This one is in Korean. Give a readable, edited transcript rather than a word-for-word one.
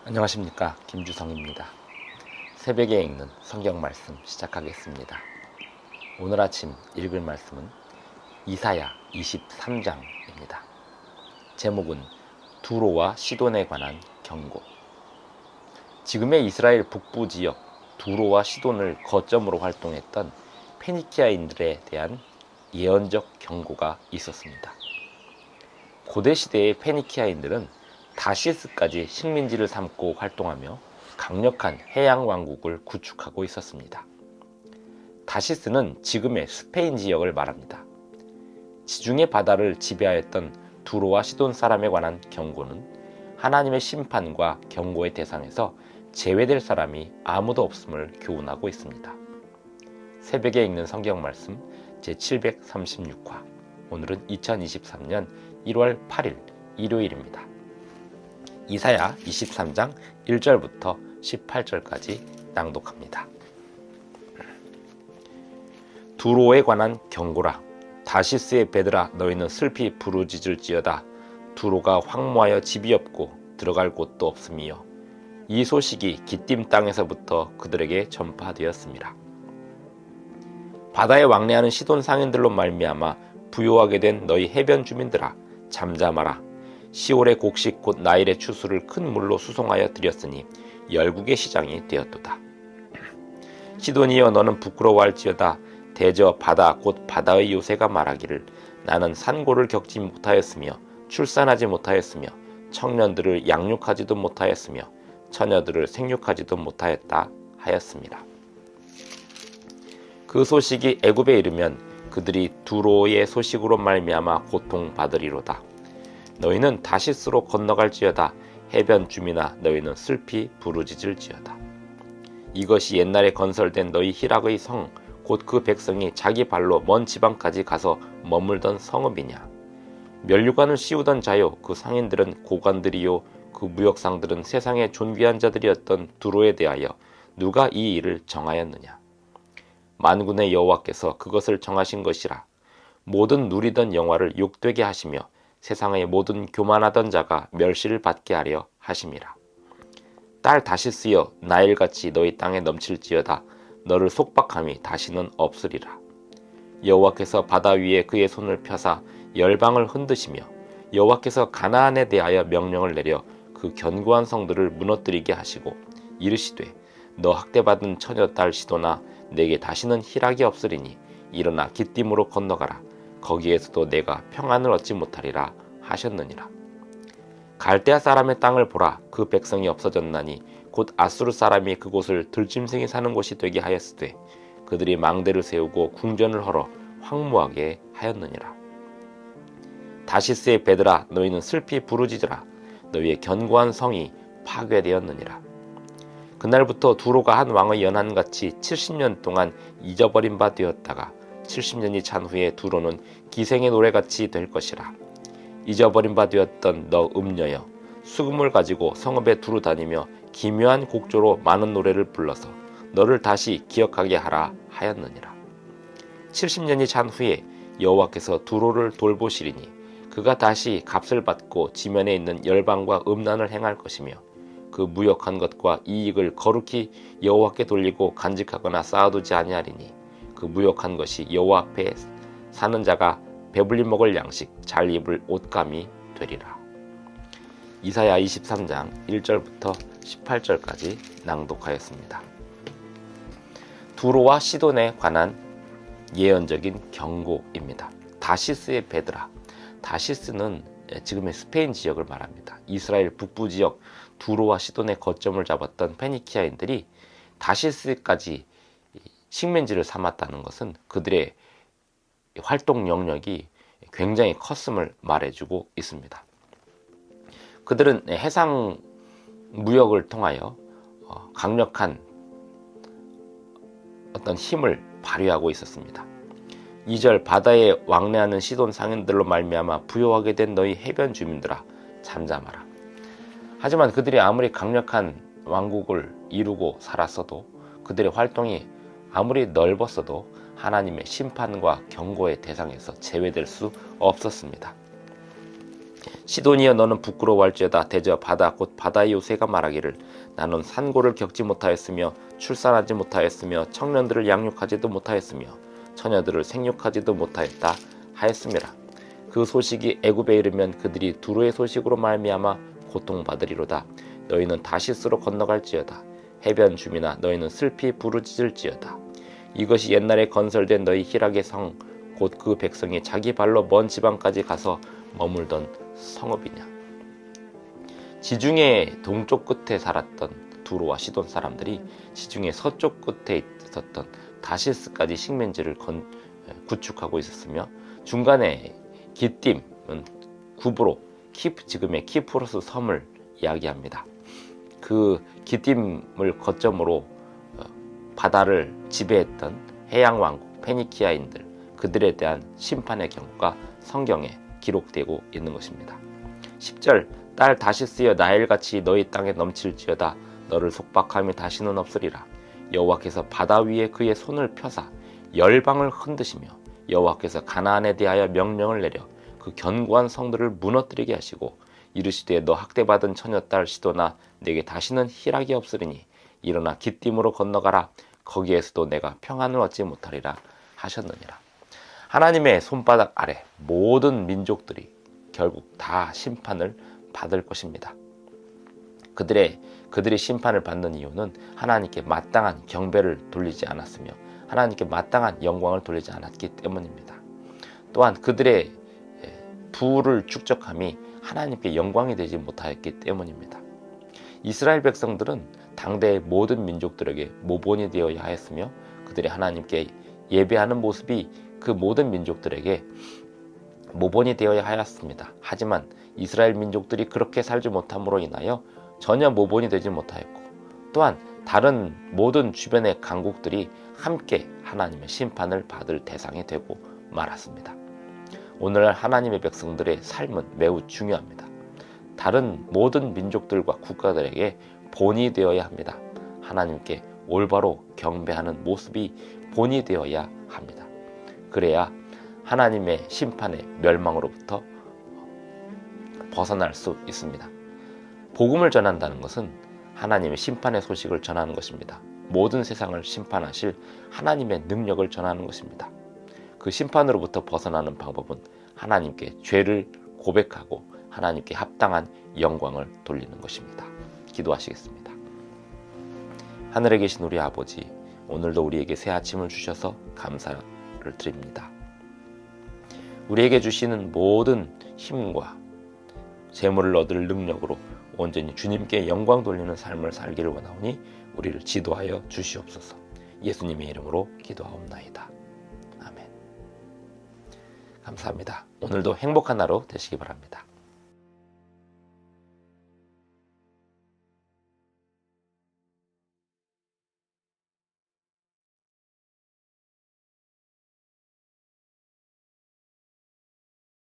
안녕하십니까, 김주성입니다. 새벽에 읽는 성경 말씀 시작하겠습니다. 오늘 아침 읽을 말씀은 이사야 23장입니다. 제목은 두로와 시돈에 관한 경고. 지금의 이스라엘 북부 지역 두로와 시돈을 거점으로 활동했던 페니키아인들에 대한 예언적 경고가 있었습니다. 고대 시대의 페니키아인들은 다시스까지 식민지를 삼고 활동하며 강력한 해양 왕국을 구축하고 있었습니다. 다시스는 지금의 스페인 지역을 말합니다. 지중해 바다를 지배하였던 두로와 시돈 사람에 관한 경고는 하나님의 심판과 경고의 대상에서 제외될 사람이 아무도 없음을 교훈하고 있습니다. 새벽에 읽는 성경 말씀 제736화. 오늘은 2023년 1월 8일 일요일입니다. 이사야 23장 1절부터 18절까지 낭독합니다. 두로에 관한 경고라. 다시스의 배들아, 너희는 슬피 부르짖을지어다. 두로가 황무하여 집이 없고 들어갈 곳도 없음이요. 이 소식이 기띔 땅에서부터 그들에게 전파되었습니다. 바다에 왕래하는 시돈 상인들로 말미암아 부요하게 된 너희 해변 주민들아, 잠잠하라. 시올의 곡식 곧 나일의 추수를 큰 물로 수송하여 드렸으니 열국의 시장이 되었도다. 시돈이여, 너는 부끄러워할지어다. 대저 바다 곧 바다의 요새가 말하기를 나는 산고를 겪지 못하였으며 출산하지 못하였으며 청년들을 양육하지도 못하였으며 처녀들을 생육하지도 못하였다 하였습니다. 그 소식이 애굽에 이르면 그들이 두로의 소식으로 말미암아 고통받으리로다. 너희는 다시스로 건너갈지어다. 해변 주민아, 너희는 슬피 부르짖을지어다. 이것이 옛날에 건설된 너희 희락의 성, 곧 그 백성이 자기 발로 먼 지방까지 가서 머물던 성읍이냐. 면류관을 씌우던 자요, 그 상인들은 고관들이요, 그 무역상들은 세상의 존귀한 자들이었던 두로에 대하여 누가 이 일을 정하였느냐. 만군의 여호와께서 그것을 정하신 것이라. 모든 누리던 영화를 욕되게 하시며 세상의 모든 교만하던 자가 멸시를 받게 하려 하심이라. 딸 다시스여, 나일같이 너희 땅에 넘칠지어다. 너를 속박함이 다시는 없으리라. 여호와께서 바다 위에 그의 손을 펴사 열방을 흔드시며 여호와께서 가나안에 대하여 명령을 내려 그 견고한 성들을 무너뜨리게 하시고 이르시되, 너 학대받은 처녀 딸 시도나, 내게 다시는 희락이 없으리니 일어나 기띔으로 건너가라. 거기에서도 내가 평안을 얻지 못하리라 하셨느니라. 갈대아 사람의 땅을 보라. 그 백성이 없어졌나니 곧 아수르 사람이 그곳을 들짐승이 사는 곳이 되게 하였으되 그들이 망대를 세우고 궁전을 헐어 황무하게 하였느니라. 다시스의 배들아, 너희는 슬피 부르짖으라. 너희의 견고한 성이 파괴되었느니라. 그날부터 두로가 한 왕의 연한같이 70년 동안 잊어버린 바 되었다가 70년이 찬 후에 두로는 기생의 노래같이 될 것이라. 잊어버린 바 되었던 너 음녀여, 수금을 가지고 성읍에 두루 다니며 기묘한 곡조로 많은 노래를 불러서 너를 다시 기억하게 하라 하였느니라. 70년이 찬 후에 여호와께서 두로를 돌보시리니 그가 다시 값을 받고 지면에 있는 열방과 음란을 행할 것이며 그 무역한 것과 이익을 거룩히 여호와께 돌리고 간직하거나 쌓아두지 아니하리니 그 무역한 것이 여호와 앞에 사는 자가 배불리 먹을 양식, 잘 입을 옷감이 되리라. 이사야 23장 1절부터 18절까지 낭독하였습니다. 두로와 시돈에 관한 예언적인 경고입니다. 다시스의 배들아. 다시스는 지금의 스페인 지역을 말합니다. 이스라엘 북부 지역 두로와 시돈의 거점을 잡았던 페니키아인들이 다시스까지 식민지를 삼았다는 것은 그들의 활동 영역이 굉장히 컸음을 말해주고 있습니다. 그들은 해상 무역을 통하여 강력한 어떤 힘을 발휘하고 있었습니다. 2절, 바다에 왕래하는 시돈 상인들로 말미암아 부요하게 된 너희 해변 주민들아, 잠잠하라. 하지만 그들이 아무리 강력한 왕국을 이루고 살았어도 그들의 활동이 아무리 넓었어도 하나님의 심판과 경고의 대상에서 제외될 수 없었습니다. 시돈이여 너는 부끄러워할지어다. 대저 바다 곧 바다의 요새가 말하기를 나는 산고를 겪지 못하였으며 출산하지 못하였으며 청년들을 양육하지도 못하였으며 처녀들을 생육하지도 못하였다 하였음이라. 그 소식이 애굽에 이르면 그들이 두로의 소식으로 말미암아 고통받으리로다. 너희는 다시스로 건너갈지어다. 해변 주민아 너희는 슬피 부르짖을지어다. 이것이 옛날에 건설된 너희 희락의 성 곧 그 백성이 자기 발로 먼 지방까지 가서 머물던 성읍이냐. 지중해 동쪽 끝에 살았던 두로와 시돈 사람들이 지중해 서쪽 끝에 있었던 다시스까지 식민지를 구축하고 있었으며 중간에 기띔은 구브로 지금의 키프로스 섬을 이야기합니다. 그 기띔을 거점으로 바다를 지배했던 해양왕국 페니키아인들 그들에 대한 심판의 경우가 성경에 기록되고 있는 것입니다. 10절 딸 다시스여 나일같이 너희 땅에 넘칠지어다. 너를 속박함이 다시는 없으리라. 여호와께서 바다 위에 그의 손을 펴사 열방을 흔드시며 여호와께서 가나안에 대하여 명령을 내려 그 견고한 성들을 무너뜨리게 하시고 이르시되 너 학대받은 처녀딸 시도나 내게 다시는 희락이 없으리니 일어나 기띔으로 건너가라. 거기에서도 내가 평안을 얻지 못하리라 하셨느니라. 하나님의 손바닥 아래 모든 민족들이 결국 다 심판을 받을 것입니다. 그들이 심판을 받는 이유는 하나님께 마땅한 경배를 돌리지 않았으며 하나님께 마땅한 영광을 돌리지 않았기 때문입니다. 또한 그들의 부를 축적함이 하나님께 영광이 되지 못하였기 때문입니다. 이스라엘 백성들은 당대의 모든 민족들에게 모본이 되어야 하였으며 그들이 하나님께 예배하는 모습이 그 모든 민족들에게 모본이 되어야 하였습니다. 하지만 이스라엘 민족들이 그렇게 살지 못함으로 인하여 전혀 모본이 되지 못하였고 또한 다른 모든 주변의 강국들이 함께 하나님의 심판을 받을 대상이 되고 말았습니다. 오늘날 하나님의 백성들의 삶은 매우 중요합니다. 다른 모든 민족들과 국가들에게 본이 되어야 합니다. 하나님께 올바로 경배하는 모습이 본이 되어야 합니다. 그래야 하나님의 심판의 멸망으로부터 벗어날 수 있습니다. 복음을 전한다는 것은 하나님의 심판의 소식을 전하는 것입니다. 모든 세상을 심판하실 하나님의 능력을 전하는 것입니다. 그 심판으로부터 벗어나는 방법은 하나님께 죄를 고백하고 하나님께 합당한 영광을 돌리는 것입니다. 기도하시겠습니다. 하늘에 계신 우리 아버지, 오늘도 우리에게 새 아침을 주셔서 감사를 드립니다. 우리에게 주시는 모든 힘과 재물을 얻을 능력으로 온전히 주님께 영광 돌리는 삶을 살기를 원하오니 우리를 지도하여 주시옵소서. 예수님의 이름으로 기도하옵나이다. 아멘. 감사합니다. 오늘도 행복한 하루 되시기 바랍니다.